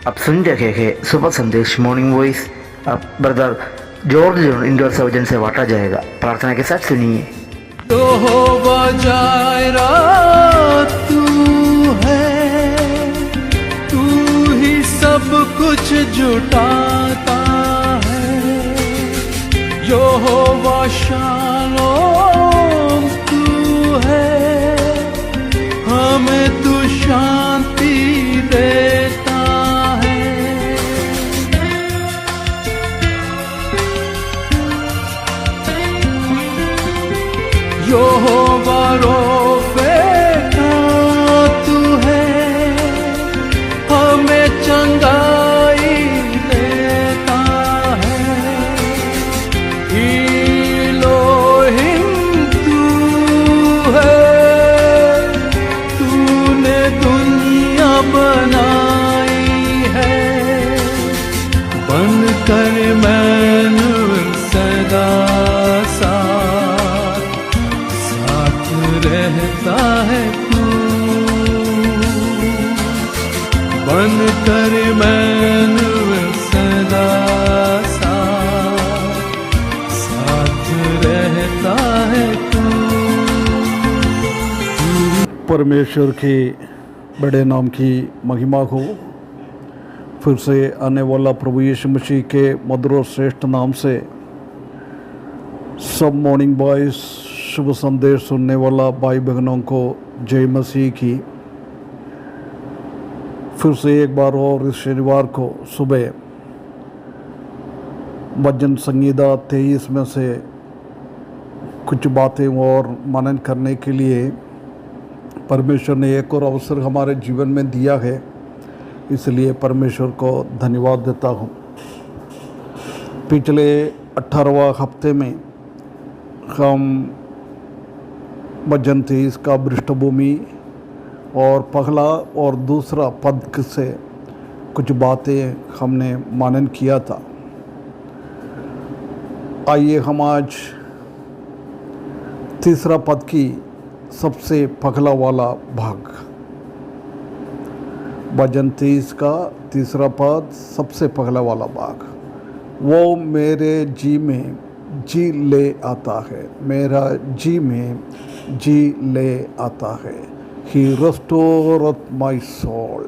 आप सुन रहे हैं सुबह संदेश मॉर्निंग वॉइस। अब ब्रदर जॉर्ज इंडोर सर्जन से बांटा जाएगा। प्रार्थना के साथ सुनिए। यहोवा जायरा तू है, तू ही सब कुछ जुटाता है। यहोवा शालोम तू है, हमें तू शांति देता है। यहोवा रोफेका तू है, हमें चंगाई देता है। इलोहिम तू है, तूने दुनिया बनाई है। बनकर मैनुअल सदा साथ रहता है तू। बनकर मैनुअल सदा साथ रहता है तू। परमेश्वर के बड़े नाम की महिमा हो। फिर से आने वाला प्रभु यीशु मसीह के मधुर और श्रेष्ठ नाम से सब मॉर्निंग बॉयज शुभ संदेश सुनने वाला भाई बहनों को जय मसीह की। फिर से एक बार और इस शनिवार को सुबह भजन संगीता 23 में से कुछ बातें और मनन करने के लिए परमेश्वर ने एक और अवसर हमारे जीवन में दिया है, इसलिए परमेश्वर को धन्यवाद देता हूँ। पिछले 18वां हफ्ते में हम भजन 23 का पृष्ठभूमि और पहला और दूसरा पद से कुछ बातें हमने मनन किया था। आइए हम आज तीसरा पद की सबसे पहला वाला भाग, भजन 23 का तीसरा पद सबसे पहला वाला भाग। वो मेरे जी में जी ले आता है, मेरा जी में जी ले आता है। He restored my soul।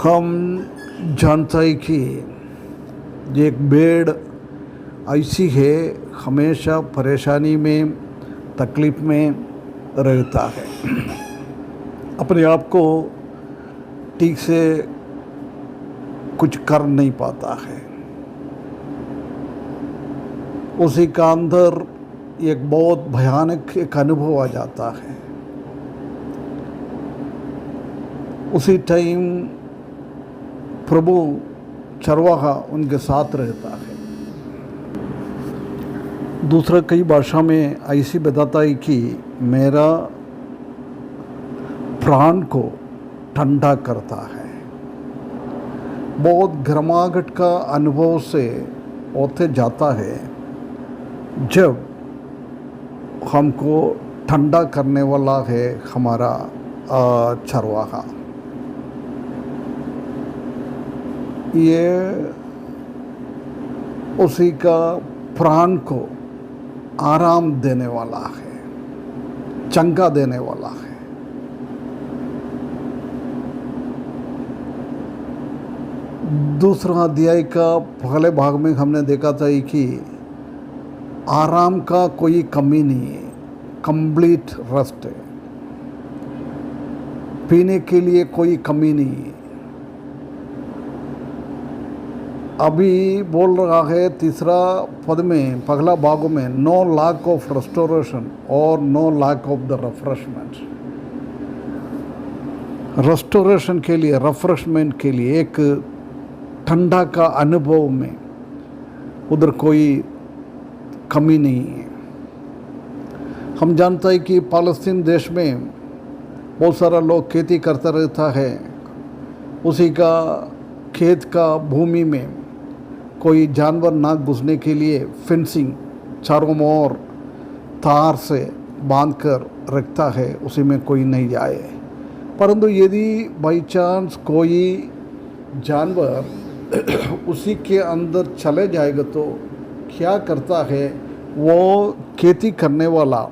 हम जानते हैं कि एक भेड़ ऐसी है हमेशा परेशानी में तकलीफ में रहता है, अपने आप को ठीक से कुछ कर नहीं पाता है। उसी का अंदर एक बहुत भयानक एक अनुभव आ जाता है। उसी टाइम प्रभु चरवाहा उनके साथ रहता है। दूसरा कई भाषा में ऐसी बताता है कि मेरा प्राण को ठंडा करता है। बहुत गर्माहट का अनुभव से होते जाता है जब हमको ठंडा करने वाला है हमारा चरवाहा। ये उसी का प्राण को आराम देने वाला है, चंगा देने वाला है। दूसरा अध्याय का पहले भाग में हमने देखा था कि आराम का कोई कमी नहीं है, कंप्लीट रेस्ट है। पीने के लिए कोई कमी नहीं है। अभी बोल रहा है तीसरा पद में पहला भाग में नो लैक ऑफ रेस्टोरेशन और no lack of the refreshment. Restoration के लिए, रिफ्रेशमेंट के लिए, एक ठंडा का अनुभव में उधर कोई कमी नहीं है। हम जानते हैं कि पालस्तीन देश में बहुत सारा लोग खेती करता रहता है। उसी का खेत का भूमि में कोई जानवर ना घुसने के लिए फेंसिंग चारों ओर तार से बांध कर रखता है, उसी में कोई नहीं जाए। परंतु यदि बाई चांस कोई जानवर उसी के अंदर चले जाएगा तो क्या करता है, वो खेती करने वाला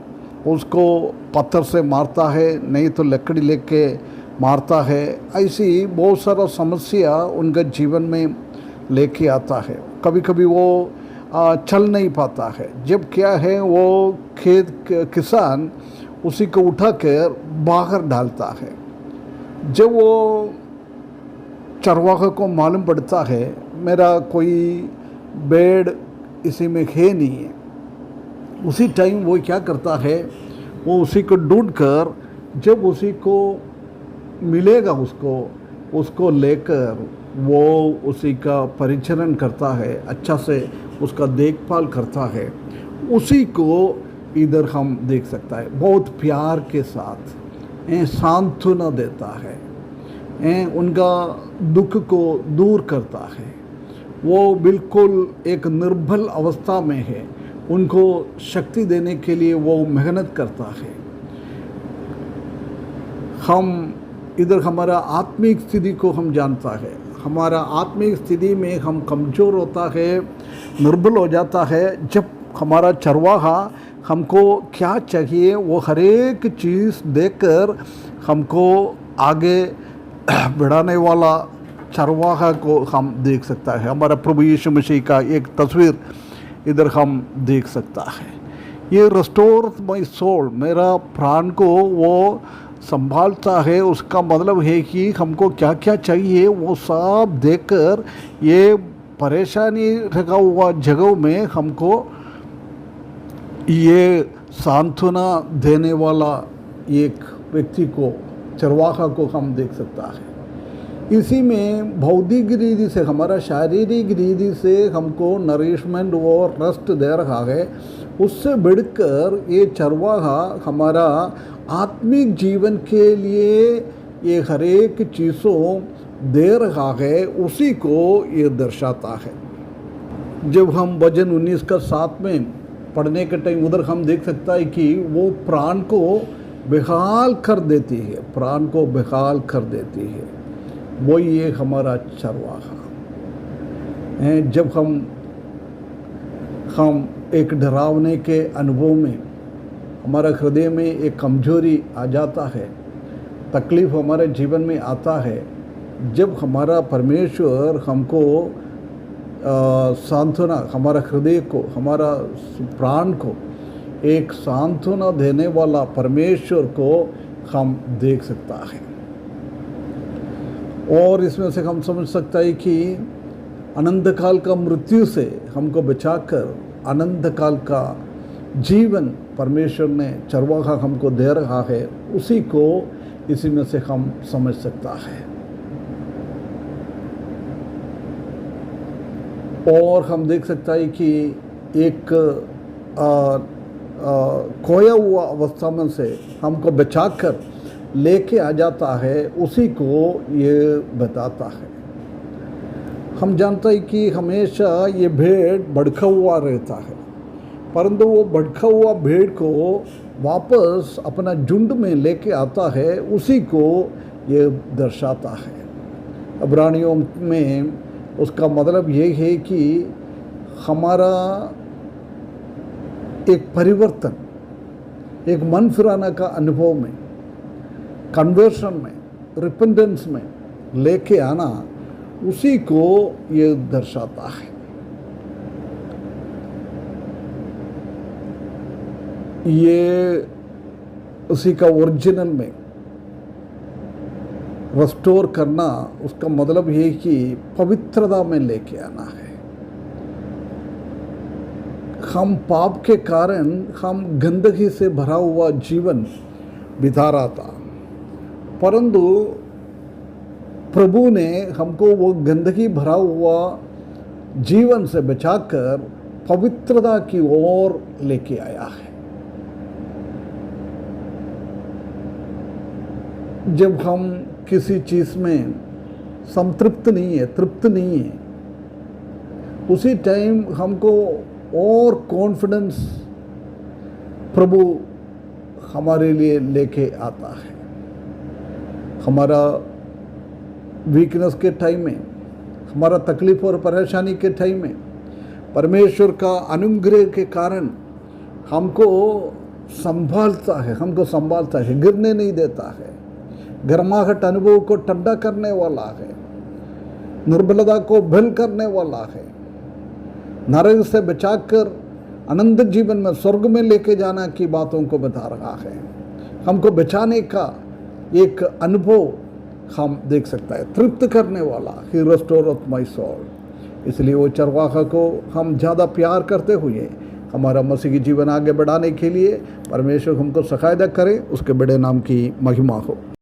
उसको पत्थर से मारता है, नहीं तो लकड़ी लेके मारता है। ऐसी बहुत सारा समस्या उनका जीवन में लेके आता है। कभी कभी वो चल नहीं पाता है। जब क्या है, वो किसान उसी को उठा कर बाहर डालता है। जब वो चरवाहा को मालूम पड़ता है मेरा कोई बेड इसी में है नहीं है, उसी टाइम वो क्या करता है, वो उसी को ढूंढ कर जब उसी को मिलेगा उसको लेकर वो उसी का परिचरण करता है, अच्छा से उसका देखभाल करता है। उसी को इधर हम देख सकता है, बहुत प्यार के साथ सांत्वना देता है, उनका दुख को दूर करता है। वो बिल्कुल एक निर्बल अवस्था में है, उनको शक्ति देने के लिए वो मेहनत करता है। हम इधर हमारा आत्मिक स्थिति को हम जानता है। हमारा आत्मिक स्थिति में हम कमज़ोर होता है, निर्बल हो जाता है। जब हमारा चरवाहा हमको क्या चाहिए वो हर एक चीज़ देकर हमको आगे बढ़ाने वाला चरवाहा को हम देख सकता है। हमारा प्रभु यीशु मसीह का एक तस्वीर इधर हम देख सकता है। ये रिस्टोर माय सोल, मेरा प्राण को वो संभालता है। उसका मतलब है कि हमको क्या क्या चाहिए वो सब देकर ये परेशानी रखा हुआ जगहों में हमको ये सांत्वना देने वाला एक व्यक्ति को, चरवाहा को हम देख सकता है। इसी में भौतिक रीति से, हमारा शारीरिक रीति से हमको नरिशमेंट और रेस्ट दे रहा है। उससे बढ़कर ये चरवाहा हमारा आत्मिक जीवन के लिए ये हर एक चीज़ों दे रहा है, उसी को ये दर्शाता है। जब हम वचन 19 का 7 में पढ़ने के टाइम उधर हम देख सकता है कि वो प्राण को बेहाल कर देती है, प्राण को बेहाल कर देती है। वही ये हमारा चरवाहा है। जब हम एक डरावने के अनुभव में, हमारा हृदय में एक कमजोरी आ जाता है, तकलीफ़ हमारे जीवन में आता है, जब हमारा परमेश्वर हमको सांत्वना, हमारा हृदय को, हमारा प्राण को एक सांत्वना देने वाला परमेश्वर को हम देख सकता है। और इसमें से हम समझ सकता है कि अनंत काल का मृत्यु से हमको बचाकर अनंत काल का जीवन परमेश्वर ने चरवाहा हमको दे रहा है, उसी को इसी में से हम समझ सकता है। और हम देख सकता है कि एक खोया हुआ अवस्था में से हमको बचाकर लेके आ जाता है, उसी को ये बताता है। हम जानते हैं कि हमेशा ये भेड़ भड़का हुआ रहता है, परंतु वो भड़का हुआ भेड़ को वापस अपना झुंड में लेके आता है, उसी को ये दर्शाता है। इब्रानियों में उसका मतलब ये है कि हमारा एक परिवर्तन, एक मन फिराना का अनुभव में, कन्वर्शन में, रिपेंटेंस में लेके आना, उसी को ये दर्शाता है। ये उसी का ओरिजिनल में रेस्टोर करना, उसका मतलब ये कि पवित्रता में लेके आना है। हम पाप के कारण हम गंदगी से भरा हुआ जीवन बिता रहा था, परंतु प्रभु ने हमको वो गंदगी भरा हुआ जीवन से बचाकर पवित्रता की ओर लेके आया है। जब हम किसी चीज़ में संतृप्त नहीं है, तृप्त नहीं है, उसी टाइम हमको और कॉन्फिडेंस प्रभु हमारे लिए लेके आता है। हमारा वीकनेस के टाइम में, हमारा तकलीफ़ और परेशानी के टाइम में परमेश्वर का अनुग्रह के कारण हमको संभालता है, गिरने नहीं देता है, गर्माहट अनुभव को ठंडा करने वाला है, निर्बलता को बल करने वाला है, नरक से बचाकर अनंत जीवन में स्वर्ग में लेके जाना की बातों को बता रहा है। हमको बचाने का एक अनुभव हम देख सकता है, तृप्त करने वाला, ही रेस्टोरथ माय सोल। इसलिए वो चरवाहा को हम ज़्यादा प्यार करते हुए हमारा मसीही जीवन आगे बढ़ाने के लिए परमेश्वर हमको सहायता करे, उसके बड़े नाम की महिमा हो।